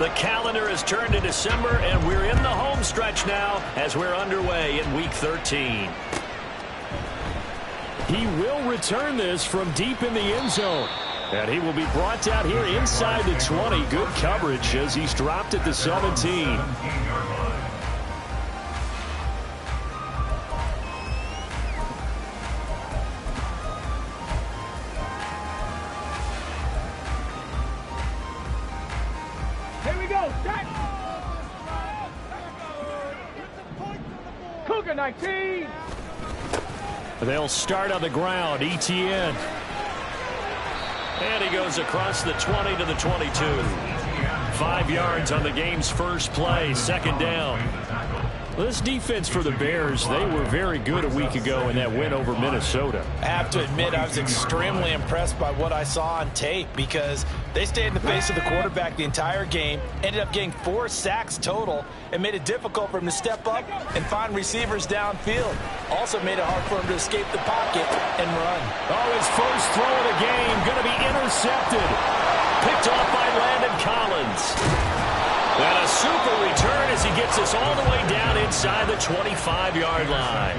The calendar has turned to December, and we're in the home stretch now as we're underway in Week 13. He will return this from deep in the end zone. And he will be brought down here inside the 20. Good coverage as he's dropped at the 17. Here we go. Set. Cougar 19. They'll start on the ground. ETN. And he goes across the 20 to the 22. 5 yards on the game's first play. Second down. This defense for the Bears, they were very good a week ago in that win over Minnesota. I have to admit, I was extremely impressed by what I saw on tape because they stayed in the face of the quarterback the entire game, ended up getting 4 sacks total, and made it difficult for him to step up and find receivers downfield. Also made it hard for him to escape the pocket and run. Oh, his first throw of the game going to be intercepted. Picked off by Landon Collins. And a super return as he gets us all the way down inside the 25-yard line.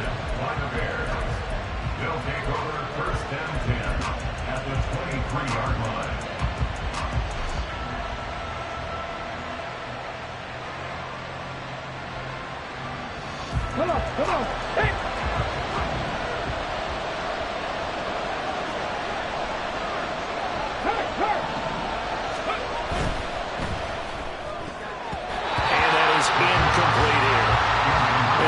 They'll take over first and 10 at the 23-yard line. Come on. Hey.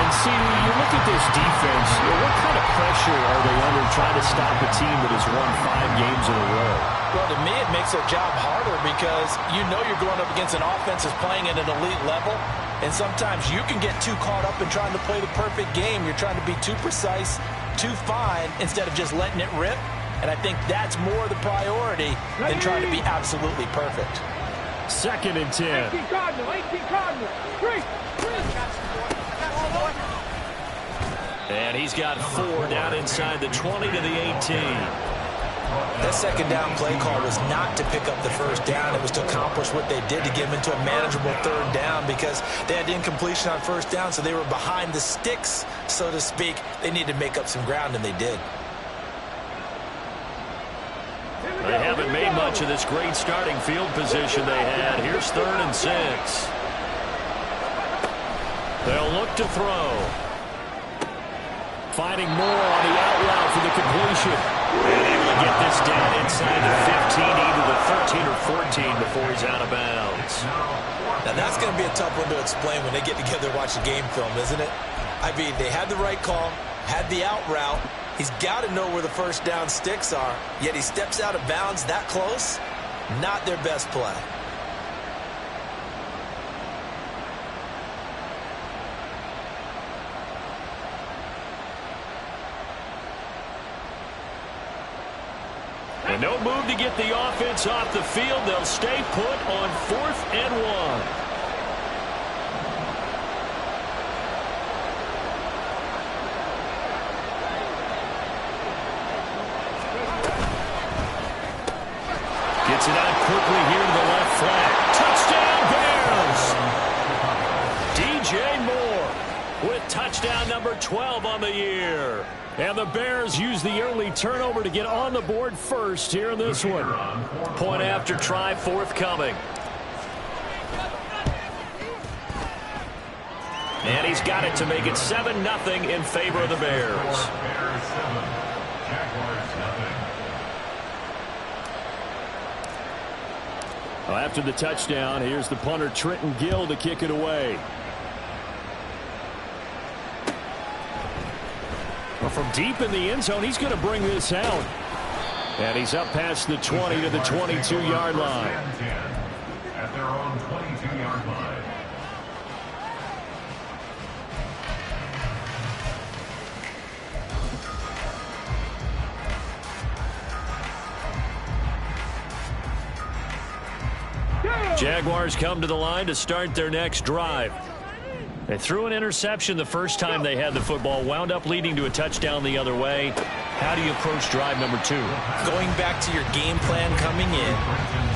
See, you look at this defense, what kind of pressure are they under trying to stop a team that has won 5 games in a row? Well, to me, it makes their job harder because you know you're going up against an offense that's playing at an elite level, and sometimes you can get too caught up in trying to play the perfect game. You're trying to be too precise, too fine, instead of just letting it rip, and I think that's more the priority than trying to be absolutely perfect. Second and 10. 18 Cardinal. 3. And he's got 4 down inside the 20 to the 18. That second down play call was not to pick up the first down. It was to accomplish what they did to get them into a manageable third down because they had incompletion on first down, so they were behind the sticks, so to speak. They needed to make up some ground, and they did. They haven't made much of this great starting field position they had. Here's 3rd and 6. They'll look to throw. Finding more on the out route for the completion. And able to get this down inside the 15, either the 13 or 14 before he's out of bounds. Now, that's going to be a tough one to explain when they get together and watch the game film, isn't it? I mean, they had the right call, had the out route. He's got to know where the first down sticks are, yet he steps out of bounds that close. Not their best play. And no move to get the offense off the field. They'll stay put on 4th and 1. Gets it out quickly here to the left flat. Touchdown, Bears! DJ Moore with touchdown number 12 on the year. And the Bears use the early turnover to get on the board first here in this one. Point after try forthcoming. And he's got it to make it 7-0 in favor of the Bears. Well, after the touchdown, here's the punter Trenton Gill to kick it away. Well, from deep in the end zone, he's going to bring this out. And he's up past the 20 to the 22-yard line. At their own 22-yard line. Jaguars come to the line to start their next drive. They threw an interception the first time they had the football, wound up leading to a touchdown the other way. How do you approach drive number 2? Going back to your game plan coming in,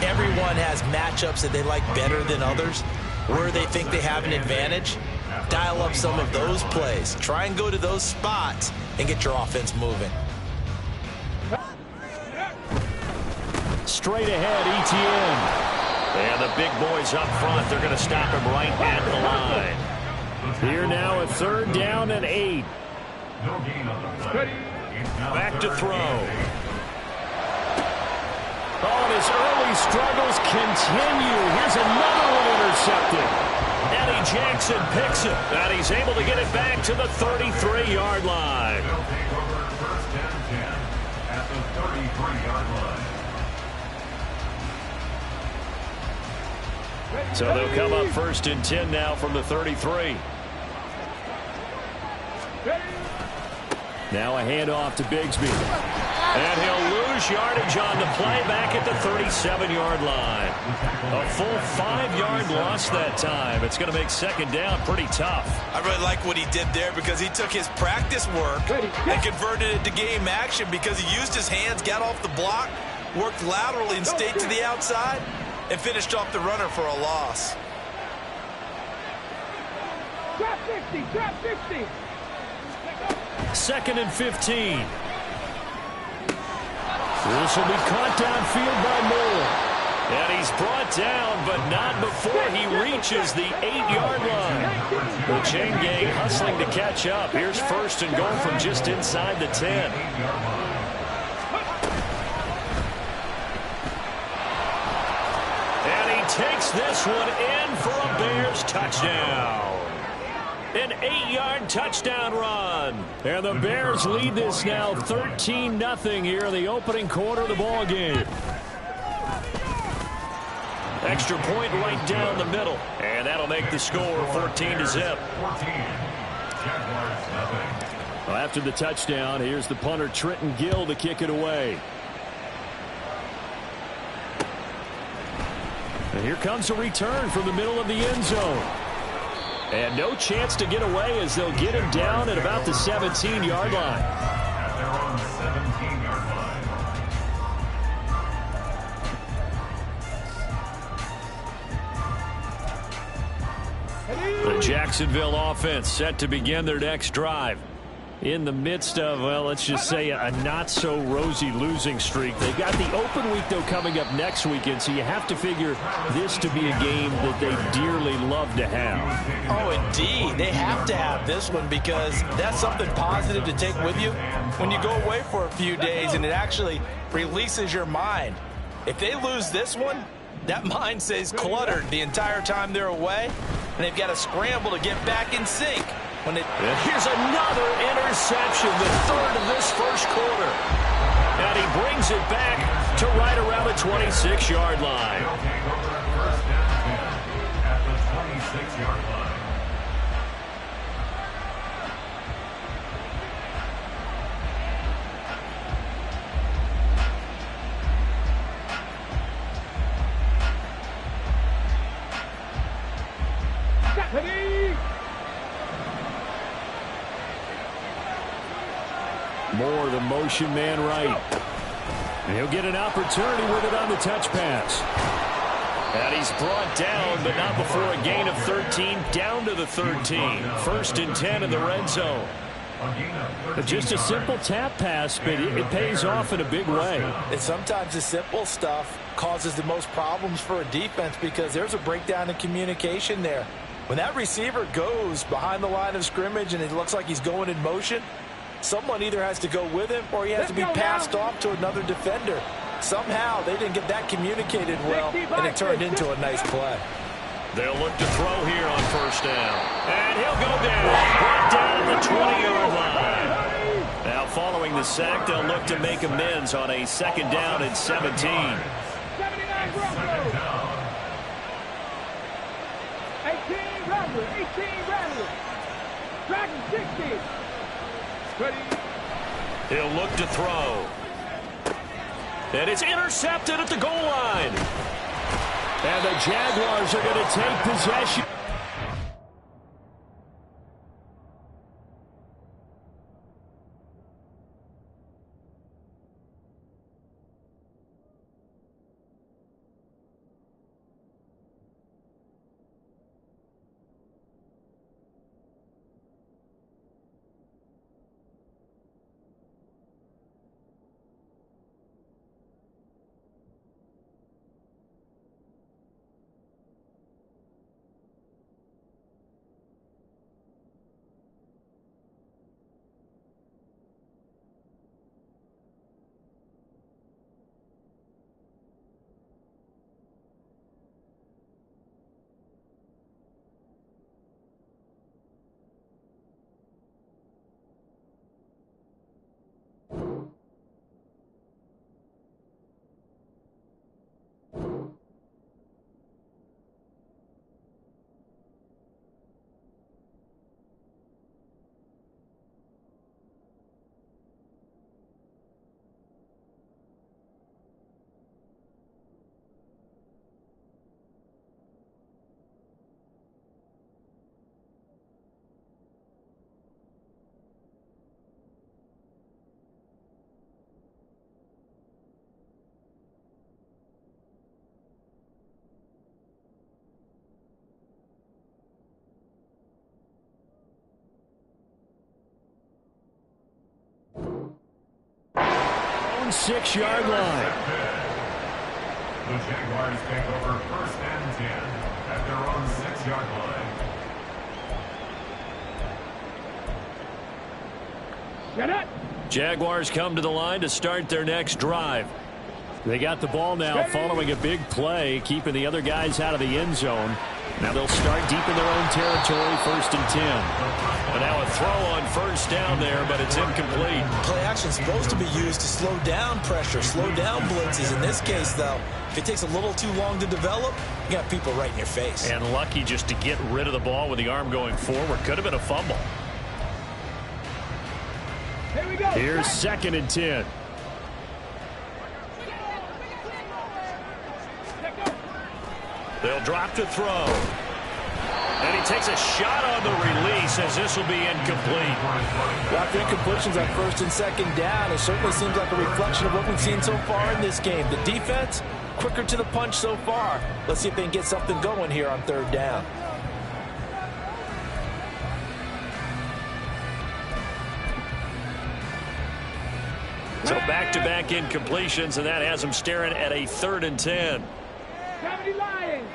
everyone has matchups that they like better than others, where they think they have an advantage. Dial up some of those plays. Try and go to those spots and get your offense moving. Straight ahead, ETN. And the big boys up front, they're going to stop him right at the line. Here now, a 3rd down and 8. Back to throw. Oh, his early struggles continue. Here's another one intercepted. Eddie Jackson picks it, and he's able to get it back to the 33-yard line. They'll take over 1st and 10 at the 33-yard line. So they'll come up 1st and 10 now from the 33. Now a handoff to Bigsby. And he'll lose yardage on the play back at the 37-yard line. A full 5-yard loss that time. It's going to make 2nd down pretty tough. I really like what he did there because he took his practice work and converted it to game action because he used his hands, got off the block, worked laterally and stayed to the outside, and finished off the runner for a loss. Trap 50, trap 50. 2nd and 15. This will be caught downfield by Moore. And he's brought down, but not before he reaches the 8-yard line. The chain gang hustling to catch up. Here's 1st and goal from just inside the 10. And he takes this one in for a Bears touchdown. An 8-yard touchdown run. And the Bears lead this now 13-0 here in the opening quarter of the ball game. Extra point right down the middle. And that'll make the score 14-0. Well, after the touchdown, here's the punter Trenton Gill to kick it away. And here comes a return from the middle of the end zone. And no chance to get away as they'll get him down at about the 17-yard line. At their own 17-yard line. The Jacksonville offense set to begin their next drive. In the midst of, well, let's just say a not-so-rosy losing streak. They've got the open week, though, coming up next weekend, so you have to figure this to be a game that they dearly love to have. Oh, indeed. They have to have this one because that's something positive to take with you when you go away for a few days, and it actually releases your mind. If they lose this one, that mind stays cluttered the entire time they're away, and they've got to scramble to get back in sync. Here's another interception, the 3rd of this 1st quarter. And he brings it back to right around the 26-yard line. They'll take over 1st and 10 at the 26-yard line. Moore, the motion man right. And he'll get an opportunity with it on the touch pass. And he's brought down, but not before a gain of 13, down to the 13. 1st and 10 in the red zone. Just a simple tap pass, but it pays off in a big way. And sometimes the simple stuff causes the most problems for a defense because there's a breakdown in communication there. When that receiver goes behind the line of scrimmage and it looks like he's going in motion, someone either has to go with him or he has to be passed off to another defender. Somehow they didn't get that communicated well, and it turned into a nice play. They'll look to throw here on 1st down. And he'll go down. Brought down at the 20-yard line. Now following the sack, they'll look to make amends on a 2nd down and 17. 79 Broncos. 18 Rattler, 18 Rattler. Dragon 60. Ready. He'll look to throw. And it's intercepted at the goal line. And the Jaguars are going to take possession. own 6-yard line. The Jaguars take over 1st and 10 at their own 6-yard line. Get it. Jaguars come to the line to start their next drive. They got the ball now following a big play, keeping the other guys out of the end zone. Now they'll start deep in their own territory, 1st and 10. And now a throw on 1st down there, but it's incomplete. Play action is supposed to be used to slow down pressure, slow down blitzes. In this case, though, if it takes a little too long to develop, you got people right in your face. And lucky just to get rid of the ball with the arm going forward. Could have been a fumble. Here we go. Here's 2nd and 10. They'll drop to throw. And he takes a shot on the release as this will be incomplete. Well, after incompletions on 1st and 2nd down, it certainly seems like a reflection of what we've seen so far in this game. The defense, quicker to the punch so far. Let's see if they can get something going here on 3rd down. So back-to-back incompletions, and that has them staring at a 3rd and 10. 70 Lions.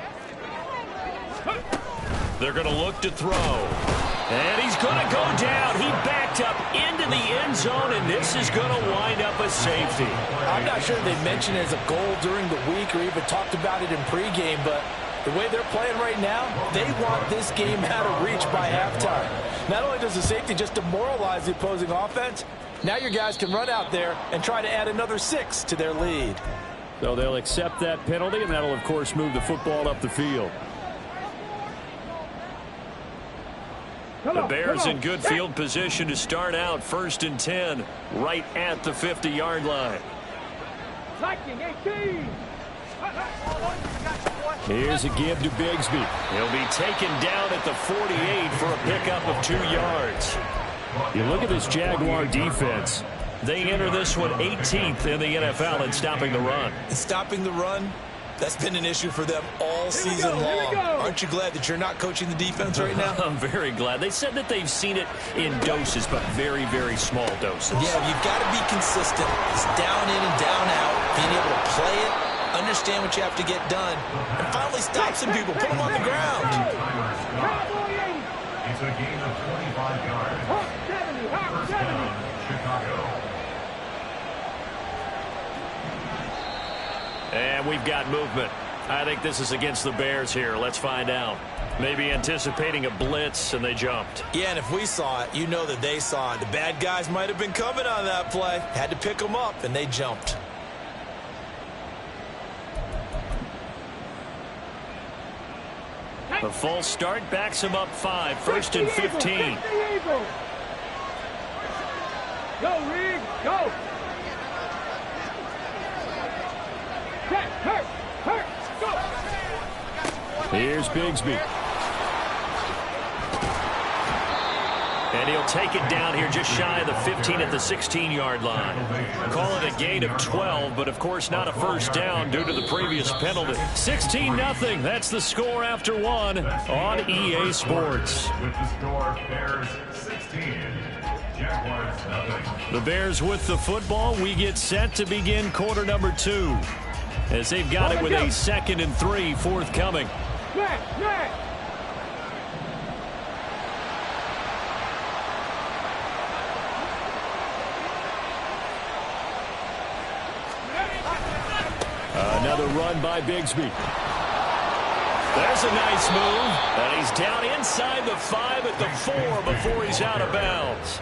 They're going to look to throw. And he's going to go down. He backed up into the end zone, and this is going to wind up a safety. I'm not sure they mentioned it as a goal during the week or even talked about it in pregame, but the way they're playing right now, they want this game out of reach by halftime. Not only does the safety just demoralize the opposing offense, now your guys can run out there and try to add another 6 to their lead. So they'll accept that penalty, and that'll, of course, move the football up the field. The Bears in good field position to start out 1st and 10 right at the 50-yard line. Lightning 18. Here's a give to Bigsby. He'll be taken down at the 48 for a pickup of 2 yards. You look at this Jaguar defense. They enter this one 18th in the NFL in stopping the run. Stopping the run, that's been an issue for them all season long. Aren't you glad that you're not coaching the defense right now? I'm very glad. They said that they've seen it in doses, but very, very small doses. Yeah, you've got to be consistent. It's down in and down out. Being able to play it, understand what you have to get done, and finally stop some people, put them on the ground. It's a gain of 25 yards. Hawk 70, Hawk 70. Chicago. And we've got movement. I think this is against the Bears here. Let's find out. Maybe anticipating a blitz, and they jumped. Yeah, and if we saw it, you know that they saw it. The bad guys might have been coming on that play. Had to pick them up, and they jumped. The false start backs him up 5. 1st and 15. Go, Reed, go. Hurt, go. Here's Bigsby. And he'll take it down here just shy of the 15 at the 16-yard line. Call it a gain of 12, but of course not a 1st down due to the previous penalty. 16-0. That's the score after 1 on EA Sports. With the score, Bears 16, Jaguars nothing. The Bears with the football. We get set to begin quarter number 2. As they've got it with a 2nd and 3 forthcoming. Another run by Bigsby. There's a nice move. And he's down inside the 5 at the 4 before he's out of bounds.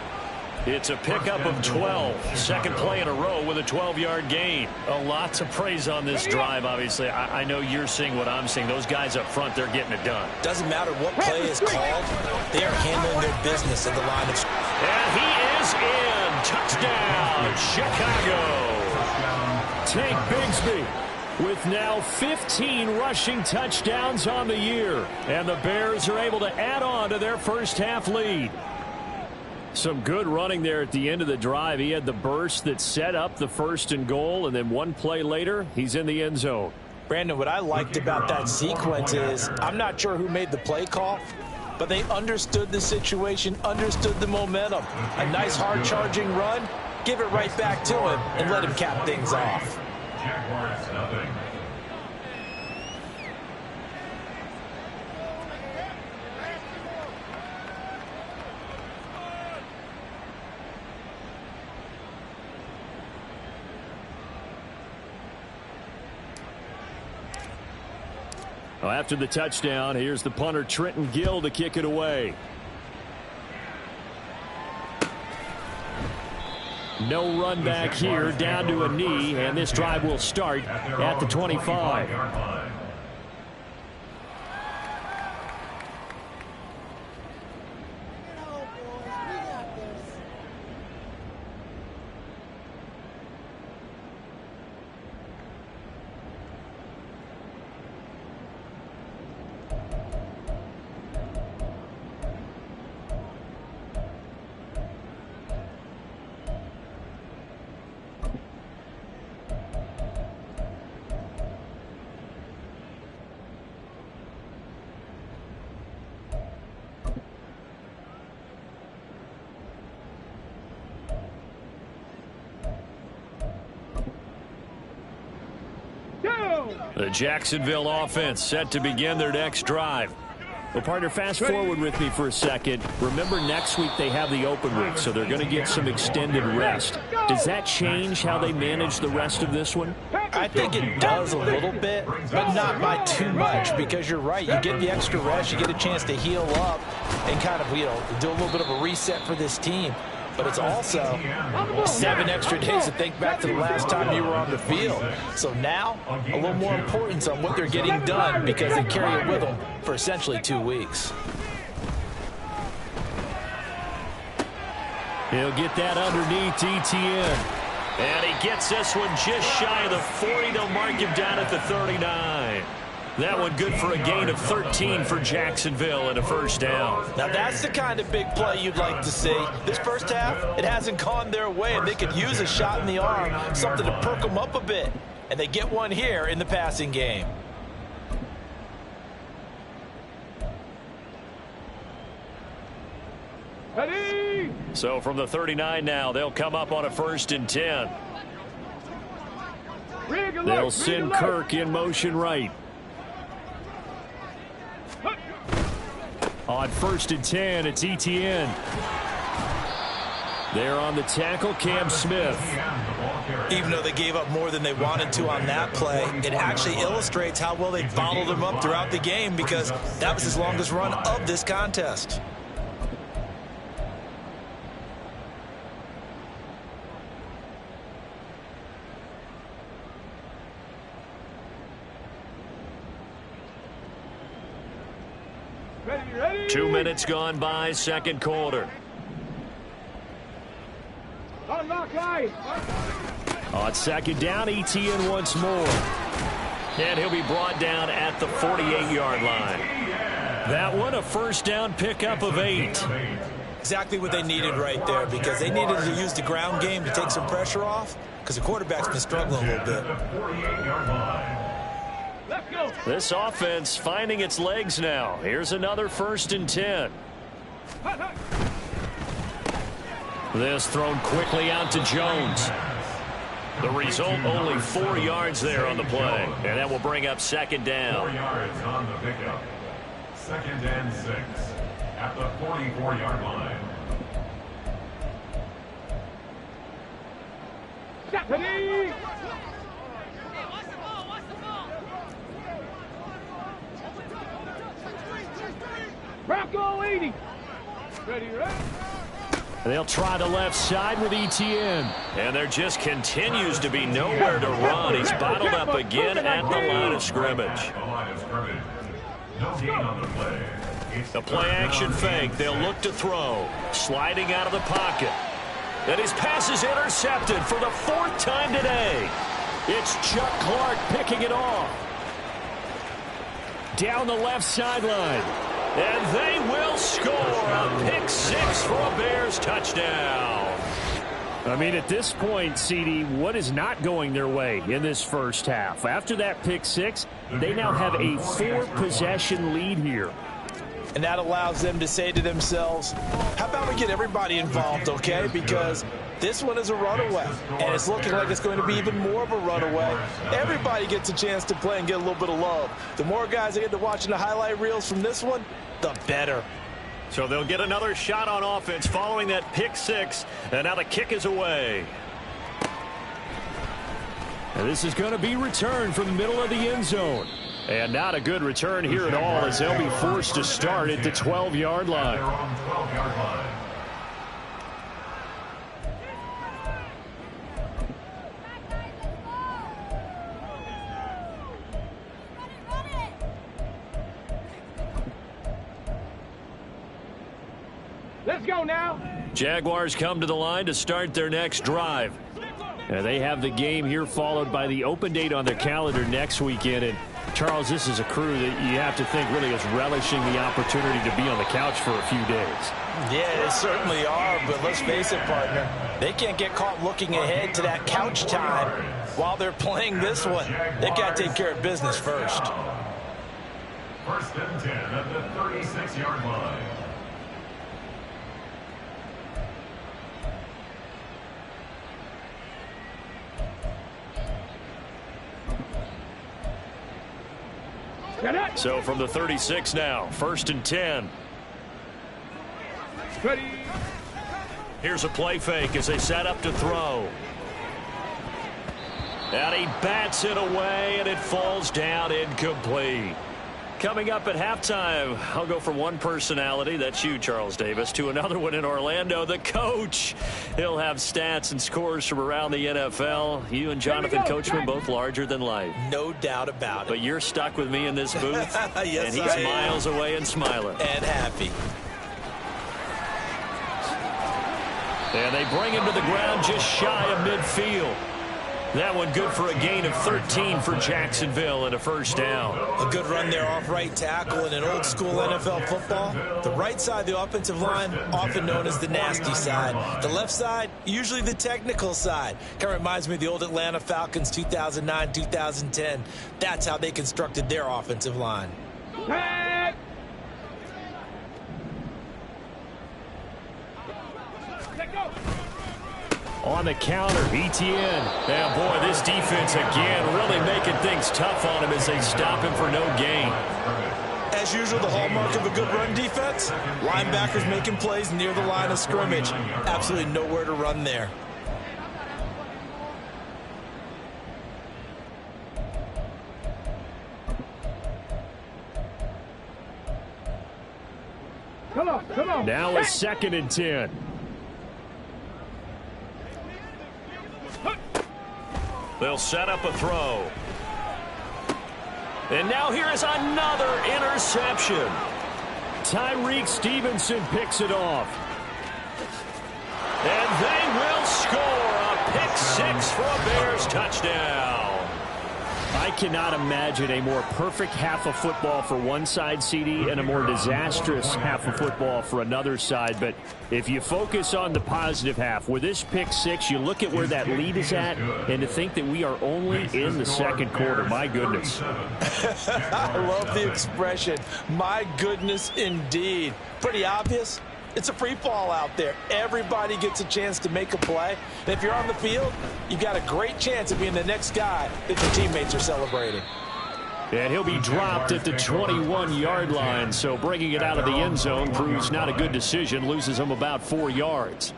It's a pickup of 12. 2nd play in a row with a 12-yard gain. A lot to praise on this drive, obviously. I know you're seeing what I'm seeing. Those guys up front, they're getting it done. Doesn't matter what play is called. They are handling their business at the line of... And he is in. Touchdown, Chicago. Take Bigsby with now 15 rushing touchdowns on the year. And the Bears are able to add on to their first half lead. Some good running there at the end of the drive. He had the burst that set up the 1st and goal, and then one play later, he's in the end zone. Brandon, what I liked about that sequence is I'm not sure who made the play call, but they understood the situation, understood the momentum. A nice hard-charging run give it right back to him and let him cap things off. Jaguars nothing. Well, after the touchdown, here's the punter Trenton Gill to kick it away. No run back here, down to a knee, and this drive will start at the 25. The Jacksonville offense set to begin their next drive. Well, partner, fast forward with me for a second. Remember, next week they have the open week, so they're going to get some extended rest. Does that change how they manage the rest of this one? I think it does a little bit, but not by too much, because you're right. You get the extra rest, you get a chance to heal up and kind of, do a little bit of a reset for this team. But it's also 7 extra days to think back to the last time you were on the field. So now, a little more importance on what they're getting done, because they carry it with them for essentially 2 weeks. He'll get that underneath Etienne. And he gets this one just shy of the 40. They'll mark him down at the 39. That one good for a gain of 13 for Jacksonville and a first down. Now that's the kind of big play you'd like to see. This first half, it hasn't gone their way, and they could use a shot in the arm, something to perk them up a bit. And they get one here in the passing game. Ready? So from the 39 now, they'll come up on a 1st and 10. They'll send Kirk in motion right. On 1st and 10, it's Etienne. There on the tackle, Cam Smith. Even though they gave up more than they wanted to on that play, it actually illustrates how well they bottled them up throughout the game, because that was his longest run of this contest. Ready? 2 minutes gone by, second quarter. Unlock line. On 2nd down, Etienne once more. And he'll be brought down at the 48-yard line. That one, a first down pickup of 8. Exactly what they needed right there, because they needed to use the ground game to take some pressure off, because the quarterback's been struggling a little bit. Let's go. This offense finding its legs now. Here's another 1st and 10. This thrown quickly out to Jones. The result, only 4 yards there on the play. And that will bring up 2nd down. 4 yards on the pickup. 2nd and 6 at the 44-yard line. Ready? Bronco 80. Ready? They'll try the left side with Etienne. And there just continues to be nowhere to run. He's bottled up again at the line of scrimmage. No gain on the play. The play-action fake. They'll look to throw. Sliding out of the pocket. And his pass is intercepted for the 4th time today. It's Chuck Clark picking it off. Down the left sideline. And they will score a pick-6 for a Bears touchdown. I mean, at this point, CD, what is not going their way in this first half? After that pick-6, they now have a 4-possession lead here. And that allows them to say to themselves, how about we get everybody involved, okay? Because This one is a runaway, and it's looking like it's going to be even more of a runaway. Everybody gets a chance to play and get a little bit of love. The more guys that get to watching the highlight reels from this one, the better. So they'll get another shot on offense following that pick six, and now the kick is away. And this is going to be returned from the middle of the end zone. And not a good return here at all, as they'll be forced to start at the 12-yard line. Let's go now. Jaguars come to the line to start their next drive. And they have the game here followed by the open date on their calendar next weekend. And Charles, this is a crew that you have to think really is relishing the opportunity to be on the couch for a few days. Yeah, they certainly are, but let's face it, partner. They can't get caught looking ahead to that couch time while they're playing this one. They've got to take care of business first. First and 10 at the 36-yard line. So from the 36 now, first and 10. Ready. Here's a play fake as they set up to throw. And he bats it away, and it falls down incomplete. Coming up at halftime, I'll go from one personality, that's you, Charles Davis, to another one in Orlando, the coach. He'll have stats and scores from around the NFL. You and Jonathan Coachman both larger than life. No doubt about it. But you're stuck with me in this booth, yes, and he's miles away and smiling. And happy. And they bring him to the ground just shy of midfield. That one good for a gain of 13 for Jacksonville and a first down. A good run there off right tackle in an old school NFL football. The right side of the offensive line, often known as the nasty side. The left side, usually the technical side. Kind of reminds me of the old Atlanta Falcons 2009, 2010. That's how they constructed their offensive line. Tag. Let go. On the counter, ETN. And boy, this defense again really making things tough on him as they stop him for no gain. As usual, the hallmark of a good run defense, linebackers making plays near the line of scrimmage. Absolutely nowhere to run there. Come on, come on. Now a second and 10. They'll set up a throw. And now here is another interception. Tyreek Stevenson picks it off. And they will score a pick six for a Bears touchdown. I cannot imagine a more perfect half of football for one side, CD, and a more disastrous half of football for another side. But if you focus on the positive half, with this pick six, you look at where that lead is at, and to think that we are only in the second quarter. My goodness. I love the expression. My goodness, indeed. Pretty obvious. It's a free fall out there. Everybody gets a chance to make a play. And if you're on the field, you've got a great chance of being the next guy that your teammates are celebrating. And he'll be dropped at the 21-yard line. So bringing it out of the end zone proves not a good decision. Loses him about 4 yards.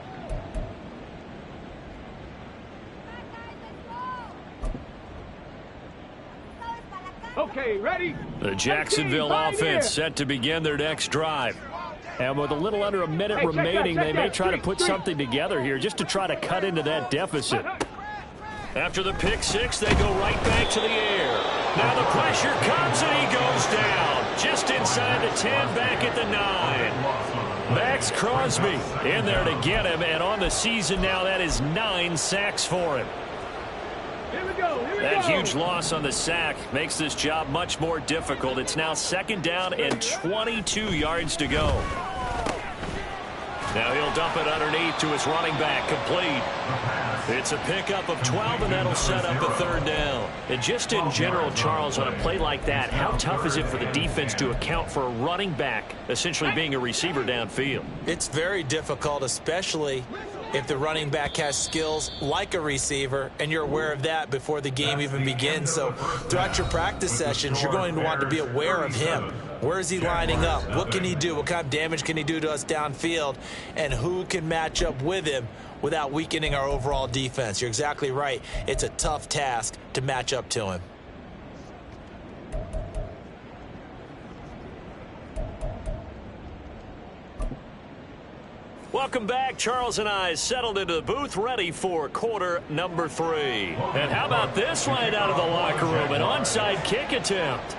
Okay, ready? The Jacksonville offense set to begin their next drive. And with a little under a minute remaining, they may try to put something together here just to try to cut into that deficit. After the pick six, they go right back to the air. Now the pressure comes and he goes down. Just inside the 10, back at the 9. Max Crosby in there to get him. And on the season now, that is 9 sacks for him. Here we go. That huge loss on the sack makes this job much more difficult. It's now second down and 22 yards to go. Now he'll dump it underneath to his running back, complete. It's a pickup of 12, and that'll set up a third down. And just in general, Charles, on a play like that, how tough is it for the defense to account for a running back essentially being a receiver downfield? It's very difficult, especially if the running back has skills like a receiver, and you're aware of that before the game even begins. So throughout your practice sessions, you're going to want to be aware of him. Where is he lining up? What can he do? What kind of damage can he do to us downfield? And who can match up with him without weakening our overall defense? You're exactly right. It's a tough task to match up to him. Welcome back. Charles and I settled into the booth, ready for quarter number 3. And how about this right out of the locker room? An onside kick attempt.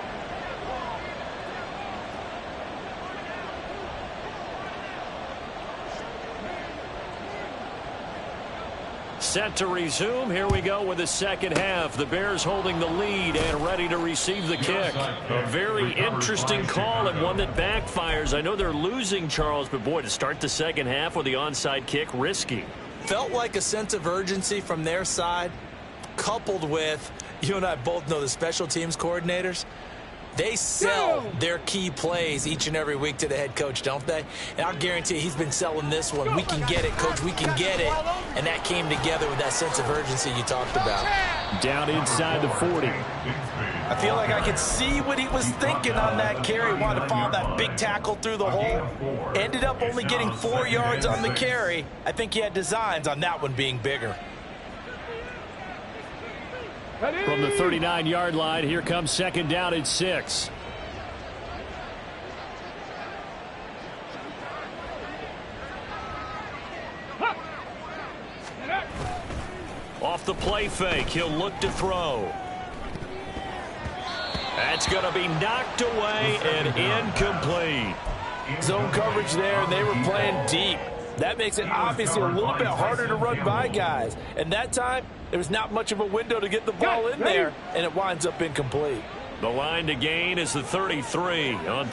Set to resume. Here we go with the second half. The Bears holding the lead and ready to receive the kick. A very interesting call and one that backfires. I know they're losing, Charles, but boy, to start the second half with the onside kick, risky. Felt like a sense of urgency from their side, coupled with, you and I both know the special teams coordinators. They sell their key plays each and every week to the head coach, don't they? And I'll guarantee you he's been selling this one. We can get it, coach. We can get it. And that came together with that sense of urgency you talked about. Down inside the 40. I feel like I could see what he was thinking on that carry. Wanted to follow that big tackle through the hole. Ended up only getting 4 yards on the carry. I think he had designs on that one being bigger. From the 39-yard line, here comes second down at 6. Off the play fake, he'll look to throw. That's going to be knocked away and incomplete. Zone coverage there, and they were playing deep. That makes it obviously a little bit harder to run by guys. And that time, there was not much of a window to get the ball in there, and it winds up incomplete. The line to gain is the 33 on